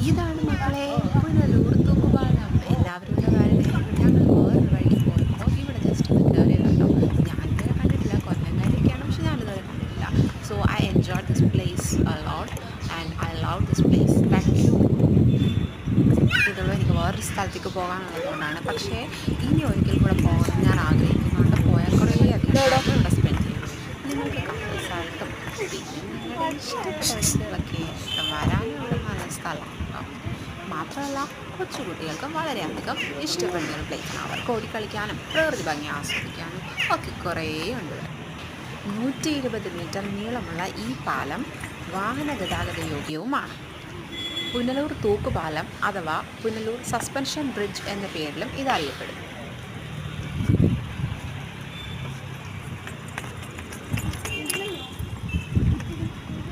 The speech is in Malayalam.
ഇതാണ് മക്കളെ പുനലൂർ തൂക്കുപാലം. എല്ലാവരും ഞങ്ങൾ വേറൊരു വഴിക്ക് പോകുമ്പോൾ ഇവിടെ ജസ്റ്റ് ഒന്ന് കയറിയതാട്ടോ. ഞാനിതുവരെ കണ്ടിട്ടില്ല, കൊല്ലങ്കാരിയൊക്കെയാണ്, പക്ഷെ ഞാനിതുവരെ കണ്ടിട്ടില്ല. So I enjoy this place a lot and I love this place. Thank you. ഇതുള്ള എനിക്ക് വേറൊരു സ്ഥലത്തേക്ക് പോകാനുള്ളത് കൊണ്ടാണ്, പക്ഷേ ഇനി ഒരിക്കൽ കൂടെ പോകാൻ ഞാൻ ആഗ്രഹിക്കുന്നുണ്ട്. പോയാൽ കുറേ അധികം ടൈം ഇവിടെ സ്പെൻഡ് ചെയ്യണം. നിങ്ങൾക്ക് കപ്പിൾസായിട്ടും പിന്നെ നിങ്ങളുടെ ഇഷ്ടപ്പെട്ട വ്യക്തികളൊക്കെ ആയിട്ടും വരാനുള്ള നല്ല സ്ഥലമാണ് കേട്ടോ. മാത്രമല്ല കൊച്ചുകുട്ടികൾക്ക് വളരെയധികം ഇഷ്ടപ്പെടുന്ന ഒരു പ്ലേസാണ്. അവർക്ക് ഓടിക്കളിക്കാനും പ്രകൃതി ഭംഗി ആസ്വദിക്കാനും ഒക്കെ കുറേ ഉണ്ട് ഇവിടെ. 120 മീറ്റർ നീളമുള്ള ഈ പാലം വാഹന ഗതാഗത യോഗ്യവുമാണ്. പുനലൂർ തൂക്കുപാലം അഥവാ പുനലൂർ സസ്പെൻഷൻ ബ്രിഡ്ജ് എന്ന പേരിലും ഇത് അറിയപ്പെടുന്നു.